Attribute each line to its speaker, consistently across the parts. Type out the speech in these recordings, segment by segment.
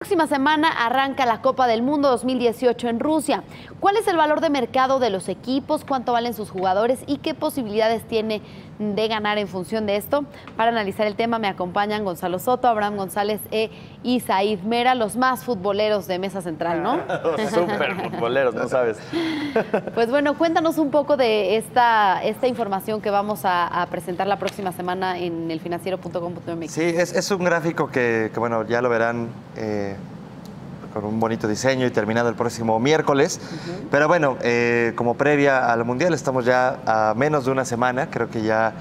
Speaker 1: próxima semana arranca la Copa del Mundo 2018 en Rusia. ¿Cuál es el valor de mercado de los equipos? ¿Cuánto valen sus jugadores? ¿Y qué posibilidades tiene de ganar en función de esto? Para analizar el tema me acompañan Gonzalo Soto, Abraham González y Said Mera, los más futboleros de Mesa Central, ¿no?
Speaker 2: Súper futboleros, ¿no sabes?
Speaker 1: Pues bueno, cuéntanos un poco de esta información que vamos a presentar la próxima semana en elfinanciero.com.mx.
Speaker 2: Sí, es un gráfico que, bueno, ya lo verán con un bonito diseño y terminado el próximo miércoles. Pero bueno, como previa al Mundial, estamos ya a menos de una semana. Creo que ya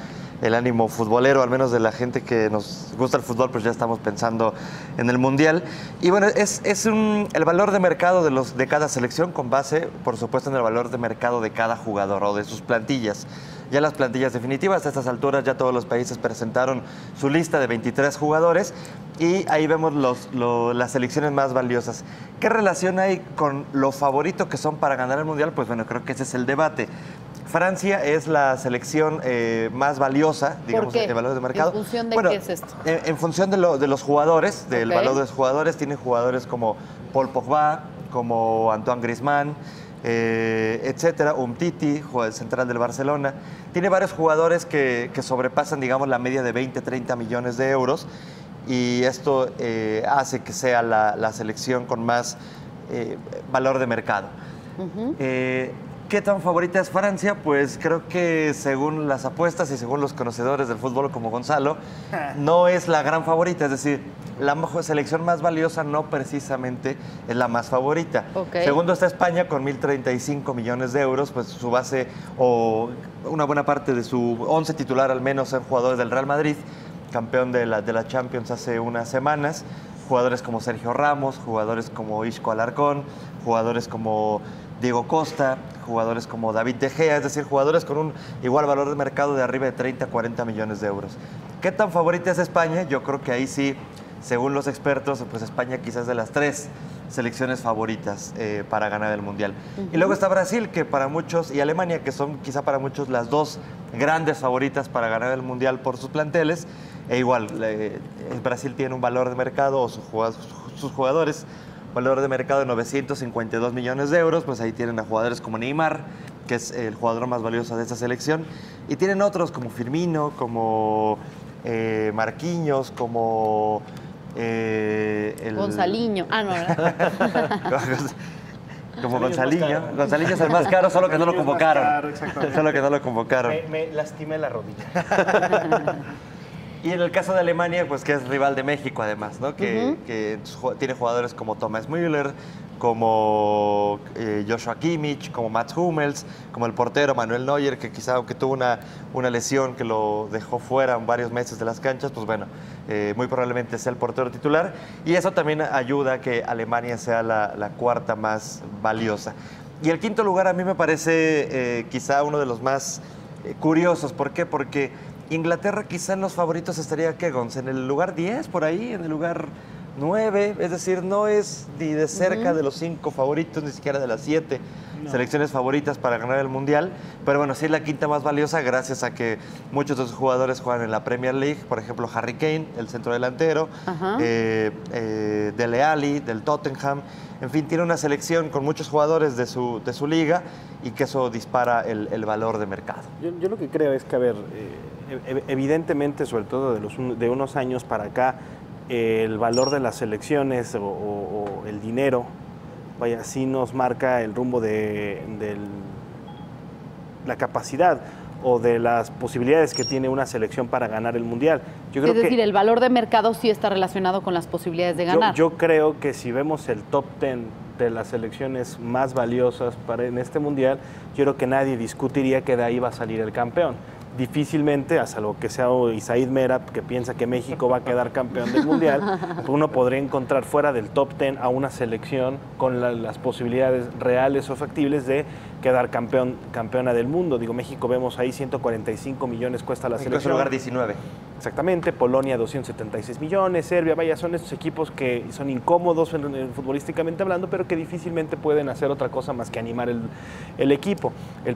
Speaker 2: el ánimo futbolero, al menos de la gente que nos gusta el fútbol, pues ya estamos pensando en el Mundial. Y bueno, es el valor de mercado de cada selección con base, por supuesto, en el valor de mercado de cada jugador o de sus plantillas. Ya las plantillas definitivas, a estas alturas ya todos los países presentaron su lista de 23 jugadores y ahí vemos las selecciones más valiosas. ¿Qué relación hay con lo favorito que son para ganar el Mundial? Pues bueno, creo que ese es el debate. Francia es la selección más valiosa, digamos, de valor de mercado.
Speaker 1: ¿En función de qué es esto?
Speaker 2: En función de los jugadores, del valor de los jugadores. Tiene jugadores como Paul Pogba, como Antoine Griezmann, etcétera, Umtiti, jugador central del Barcelona. Tiene varios jugadores que sobrepasan, digamos, la media de 20, 30 millones de euros y esto hace que sea la selección con más valor de mercado. ¿Qué tan favorita es Francia? Pues creo que según las apuestas y según los conocedores del fútbol como Gonzalo, no es la gran favorita, es decir, la selección más valiosa no precisamente es la más favorita. Segundo está España con 1.035 millones de euros, pues su base o una buena parte de su 11 titular al menos son jugadores del Real Madrid, campeón de la Champions hace unas semanas, jugadores como Sergio Ramos, jugadores como Isco Alarcón, jugadores como Diego Costa, jugadores como David De Gea, es decir, jugadores con un igual valor de mercado de arriba de 30, 40 millones de euros. ¿Qué tan favorita es España? Yo creo que ahí sí, según los expertos, pues España quizás de las 3 selecciones favoritas para ganar el Mundial. Y luego está Brasil, que para muchos, y Alemania, que son quizá para muchos las 2 grandes favoritas para ganar el Mundial por sus planteles. E igual, Brasil tiene un valor de mercado, o sus jugadores, valor de mercado de 952 millones de euros, pues ahí tienen a jugadores como Neymar, que es el jugador más valioso de esta selección, y tienen otros como Firmino, como Marquinhos, como
Speaker 1: Gonzaliño. Ah, no, ¿verdad?
Speaker 2: Como Gonzaliño. Gonzaliño es el más caro, solo que no lo convocaron.
Speaker 3: Caro,
Speaker 2: solo que no lo convocaron.
Speaker 3: Me lastimé la rodilla.
Speaker 2: Y en el caso de Alemania, pues que es rival de México además, ¿no? Que tiene jugadores como Thomas Müller, como Joshua Kimmich, como Mats Hummels, como el portero Manuel Neuer, que quizá aunque tuvo una lesión que lo dejó fuera varios meses de las canchas, pues bueno, muy probablemente sea el portero titular. Y eso también ayuda a que Alemania sea la cuarta más valiosa. Y el quinto lugar a mí me parece quizá uno de los más curiosos. ¿Por qué? Porque Inglaterra quizá en los favoritos estaría, ¿qué, Gonz? En el lugar 10, por ahí, en el lugar 9, es decir, no es ni de cerca de los 5 favoritos, ni siquiera de las 7 selecciones favoritas para ganar el Mundial, pero bueno, sí es la quinta más valiosa gracias a que muchos de sus jugadores juegan en la Premier League, por ejemplo, Harry Kane, el centrodelantero, Dele Alli, del Tottenham, en fin, tiene una selección con muchos jugadores de su liga y que eso dispara el valor de mercado.
Speaker 3: Yo lo que creo es que, a ver, evidentemente, sobre todo de unos años para acá, el valor de las selecciones o el dinero, vaya, sí nos marca el rumbo de la capacidad o de las posibilidades que tiene una selección para ganar el Mundial. Yo creo
Speaker 1: es decir, el valor de mercado sí está relacionado con las posibilidades de ganar.
Speaker 3: Yo creo que si vemos el top 10 de las selecciones más valiosas en este Mundial, yo creo que nadie discutiría que de ahí va a salir el campeón. Difícilmente, a salvo que sea Said Mera, que piensa que México va a quedar campeón del Mundial, uno podría encontrar fuera del top 10 a una selección con las posibilidades reales o factibles de quedar campeona del mundo. Digo, México vemos ahí 145 millones cuesta la selección.
Speaker 2: En lugar 19.
Speaker 3: Exactamente, Polonia 276 millones, Serbia, vaya, son estos equipos que son incómodos futbolísticamente hablando, pero que difícilmente pueden hacer otra cosa más que animar el equipo, el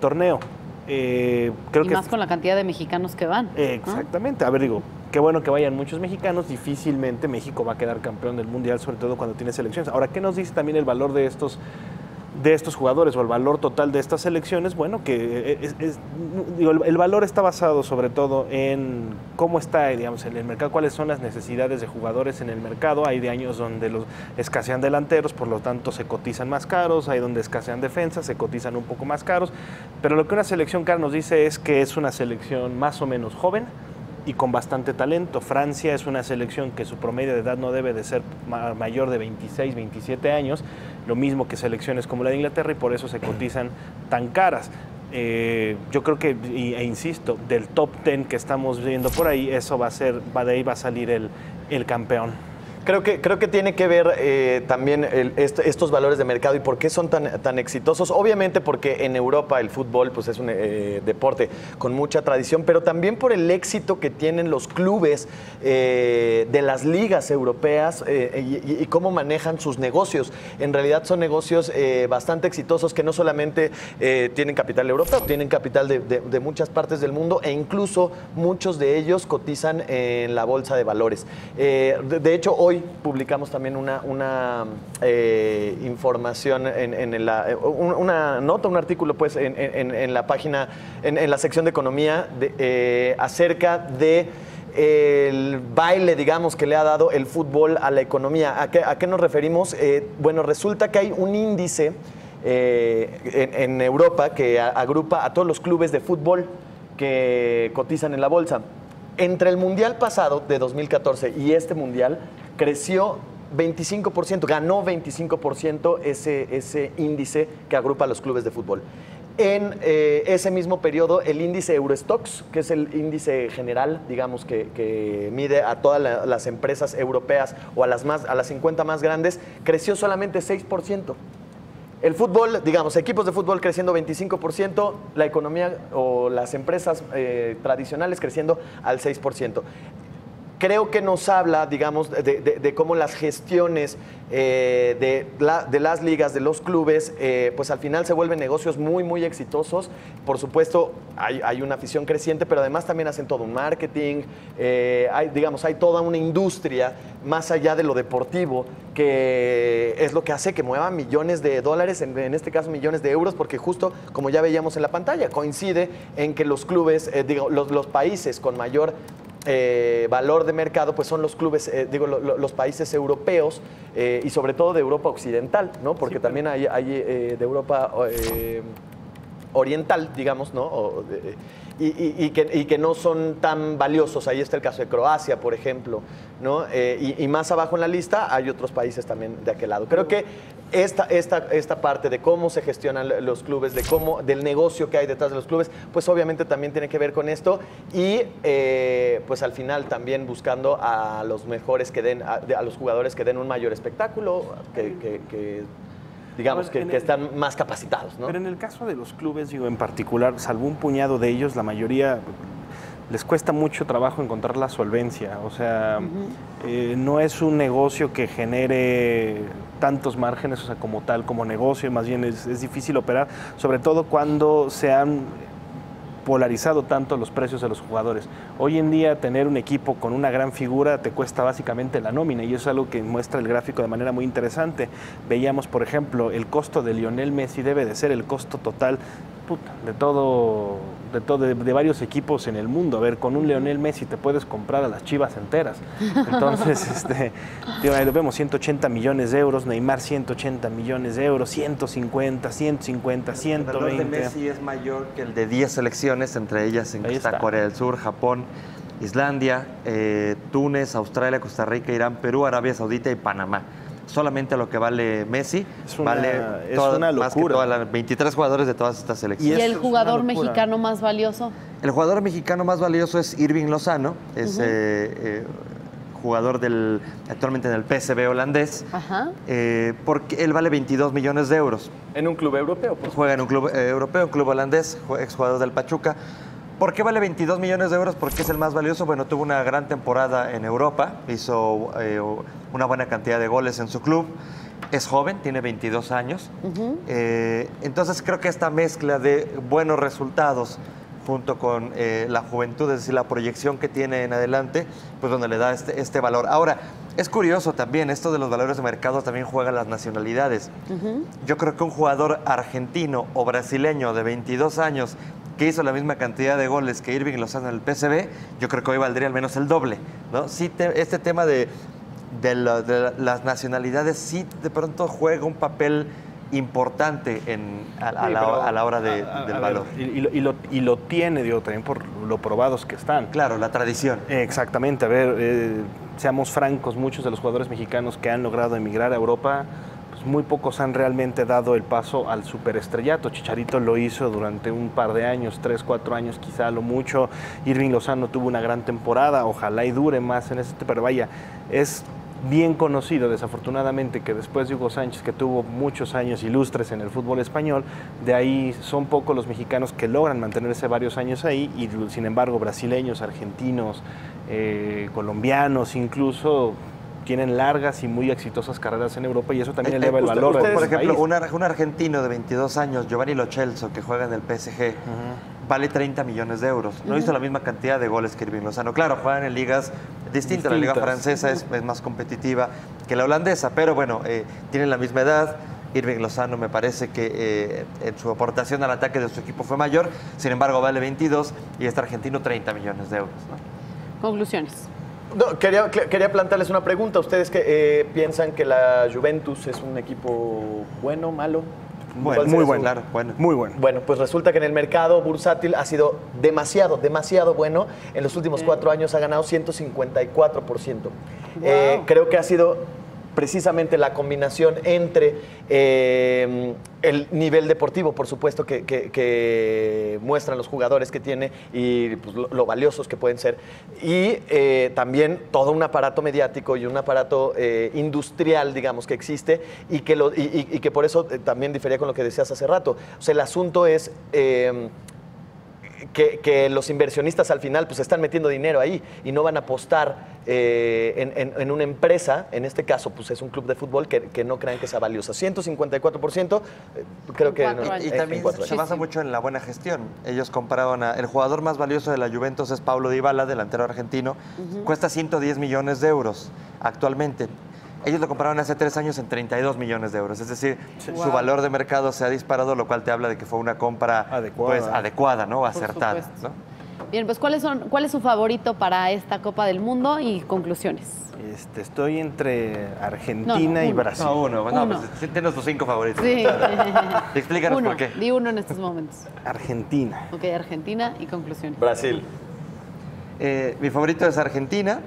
Speaker 3: torneo.
Speaker 1: Creo que más con la cantidad de mexicanos que van.
Speaker 3: Exactamente. A ver, digo, qué bueno que vayan muchos mexicanos, difícilmente México va a quedar campeón del Mundial, sobre todo cuando tiene selecciones. Ahora, ¿qué nos dice también el valor de estos jugadores o el valor total de estas selecciones? Bueno, que digo, el valor está basado sobre todo en cómo está, digamos, en el mercado, cuáles son las necesidades de jugadores en el mercado. Hay de años donde escasean delanteros, por lo tanto se cotizan más caros, hay donde escasean defensas, se cotizan un poco más caros, pero lo que una selección, Carlos, nos dice es que es una selección más o menos joven y con bastante talento. Francia es una selección que su promedio de edad no debe de ser mayor de 26, 27 años, lo mismo que selecciones como la de Inglaterra, y por eso se cotizan tan caras. Yo creo que, e insisto, del top 10 que estamos viendo por ahí, eso de ahí va a salir el campeón.
Speaker 4: Creo que tiene que ver también estos valores de mercado y por qué son tan exitosos. Obviamente porque en Europa el fútbol pues, es un deporte con mucha tradición, pero también por el éxito que tienen los clubes de las ligas europeas y cómo manejan sus negocios. En realidad son negocios bastante exitosos que no solamente tienen capital europeo, tienen capital de muchas partes del mundo e incluso muchos de ellos cotizan en la bolsa de valores. De hecho, hoy publicamos también una información una nota, un artículo pues en la página, en la sección de economía acerca de el baile, digamos, que le ha dado el fútbol a la economía. ¿A qué nos referimos? Bueno, resulta que hay un índice en Europa que agrupa a todos los clubes de fútbol que cotizan en la bolsa. Entre el Mundial pasado de 2014 y este Mundial creció 25%, ganó 25% ese índice que agrupa a los clubes de fútbol. En ese mismo periodo, el índice Eurostoxx, que es el índice general, digamos, que mide a todas las empresas europeas o a las 50 más grandes, creció solamente 6%. El fútbol, digamos, equipos de fútbol creciendo 25%, la economía o las empresas tradicionales creciendo al 6%. Creo que nos habla, digamos, de cómo las gestiones de las ligas, de los clubes, pues al final se vuelven negocios muy, muy exitosos. Por supuesto, hay una afición creciente, pero además también hacen todo un marketing. Hay toda una industria más allá de lo deportivo, que es lo que hace que mueva millones de dólares, en este caso millones de euros, porque justo, como ya veíamos en la pantalla, coincide en que los clubes, los países con mayor valor de mercado, pues son los clubes, los países europeos y sobre todo de Europa occidental, ¿no? Porque sí, también hay de Europa oriental, digamos, ¿no? Y que no son tan valiosos. Ahí está el caso de Croacia, por ejemplo, ¿no? Y más abajo en la lista hay otros países también de aquel lado. Creo que esta parte de cómo se gestionan los clubes, del negocio que hay detrás de los clubes, pues obviamente también tiene que ver con esto y pues al final también buscando a los mejores a los jugadores que den un mayor espectáculo, digamos, que están más capacitados, ¿no?
Speaker 3: Pero en el caso de los clubes, digo, en particular, salvo un puñado de ellos, la mayoría les cuesta mucho trabajo encontrar la solvencia. O sea, no es un negocio que genere tantos márgenes, o sea, como tal, como negocio, más bien es difícil operar, sobre todo cuando se han polarizado tanto los precios de los jugadores. Hoy en día tener un equipo con una gran figura te cuesta básicamente la nómina y eso es algo que muestra el gráfico de manera muy interesante. Veíamos, por ejemplo, el costo de Lionel Messi debe de ser el costo total de varios equipos en el mundo. A ver, con un Lionel Messi te puedes comprar a las Chivas enteras. Entonces, lo vemos, 180 millones de euros, Neymar 180 millones de euros, 150, 150, 120. El valor de
Speaker 2: Messi es mayor que el de 10 selecciones, entre ellas está Corea del Sur, Japón, Islandia, Túnez, Australia, Costa Rica, Irán, Perú, Arabia Saudita y Panamá. Solamente lo que vale Messi vale más que todas las 23 jugadores de todas estas selecciones.
Speaker 1: ¿Y el jugador mexicano más valioso?
Speaker 2: El jugador mexicano más valioso es Irving Lozano, es jugador actualmente en el PSV holandés, porque él vale 22 millones de euros.
Speaker 4: En un club europeo.
Speaker 2: Juega en un club europeo, un club holandés, exjugador del Pachuca. ¿Por qué vale 22 millones de euros? Porque es el más valioso. Bueno, tuvo una gran temporada en Europa, hizo una buena cantidad de goles en su club. Es joven, tiene 22 años. Entonces creo que esta mezcla de buenos resultados, junto con la juventud, es decir, la proyección que tiene en adelante, pues donde le da este valor. Ahora, es curioso también, esto de los valores de mercado también juegan las nacionalidades. Yo creo que un jugador argentino o brasileño de 22 años que hizo la misma cantidad de goles que Irving Lozano en el PSV, yo creo que hoy valdría al menos el doble, ¿no? Sí, este tema de las nacionalidades sí de pronto juega un papel importante a la hora del valor.
Speaker 3: Y lo tiene, digo, también por lo probados que están.
Speaker 2: Claro, la tradición.
Speaker 3: Exactamente, a ver, seamos francos, muchos de los jugadores mexicanos que han logrado emigrar a Europa, pues muy pocos han realmente dado el paso al superestrellato. Chicharito lo hizo durante un par de años, 3, 4 años quizá lo mucho. Irving Lozano tuvo una gran temporada, ojalá y dure más en pero vaya, es bien conocido, desafortunadamente, que después de Hugo Sánchez, que tuvo muchos años ilustres en el fútbol español, de ahí son pocos los mexicanos que logran mantenerse varios años ahí, y sin embargo brasileños, argentinos, colombianos incluso, tienen largas y muy exitosas carreras en Europa, y eso también eleva el valor.
Speaker 2: Por ejemplo, un argentino de 22 años, Giovanni Lo Celso, que juega en el PSG, vale 30 millones de euros. No hizo la misma cantidad de goles que Irving Lozano. Claro, juegan en ligas distintas. La liga francesa es más competitiva que la holandesa, pero bueno, tienen la misma edad. Irving Lozano me parece que en su aportación al ataque de su equipo fue mayor, sin embargo vale 22 y este argentino 30 millones de euros, ¿no?
Speaker 1: Conclusiones.
Speaker 4: No, quería plantearles una pregunta. ¿Ustedes que piensan que la Juventus es un equipo bueno, malo?
Speaker 2: Bueno, muy bueno, claro, bueno.
Speaker 3: Muy bueno.
Speaker 4: Bueno, pues resulta que en el mercado bursátil ha sido demasiado bueno. En los últimos 4 años ha ganado 154%.
Speaker 1: Wow.
Speaker 4: Creo que ha sido precisamente la combinación entre el nivel deportivo, por supuesto, que muestran los jugadores que tiene y pues, lo valiosos que pueden ser, y también todo un aparato mediático y un aparato industrial, digamos, que existe y que por eso también difería con lo que decías hace rato. O sea, el asunto es que los inversionistas al final pues están metiendo dinero ahí y no van a apostar en una empresa, en este caso pues es un club de fútbol que no crean que sea valiosa. 154%, creo que...
Speaker 2: Y también se basa mucho en la buena gestión. Ellos compraron el jugador más valioso de la Juventus es Paulo Dybala, delantero argentino, cuesta 110 millones de euros actualmente. Ellos lo compraron hace 3 años en 32 millones de euros. Es decir, su valor de mercado se ha disparado, lo cual te habla de que fue una compra adecuada, ¿no? Acertada, ¿no?
Speaker 1: Bien, pues ¿cuál es su favorito para esta Copa del Mundo y conclusiones?
Speaker 3: Estoy entre Argentina y Brasil.
Speaker 2: No, uno. Pues tienes tus 5 favoritos.
Speaker 1: Sí.
Speaker 2: Explícanos por qué.
Speaker 1: Di uno en estos momentos.
Speaker 3: Argentina.
Speaker 1: Ok, Argentina y conclusiones.
Speaker 4: Brasil.
Speaker 2: Mi favorito es Argentina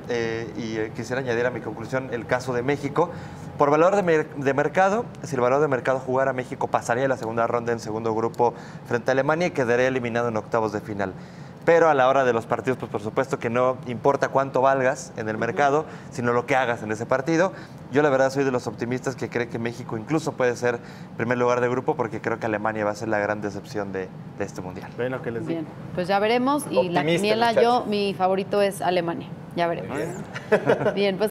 Speaker 2: y quisiera añadir a mi conclusión el caso de México. Por valor de mercado, si el valor de mercado jugara, México pasaría la segunda ronda en segundo grupo frente a Alemania y quedaría eliminado en octavos de final. Pero a la hora de los partidos, pues por supuesto que no importa cuánto valgas en el mercado, sino lo que hagas en ese partido. Yo la verdad soy de los optimistas que cree que México incluso puede ser primer lugar de grupo, porque creo que Alemania va a ser la gran decepción de este Mundial.
Speaker 3: Bueno, que les digo.
Speaker 1: Bien, pues ya veremos. Y la quiniela, mi favorito es Alemania. Ya veremos. Bien, pues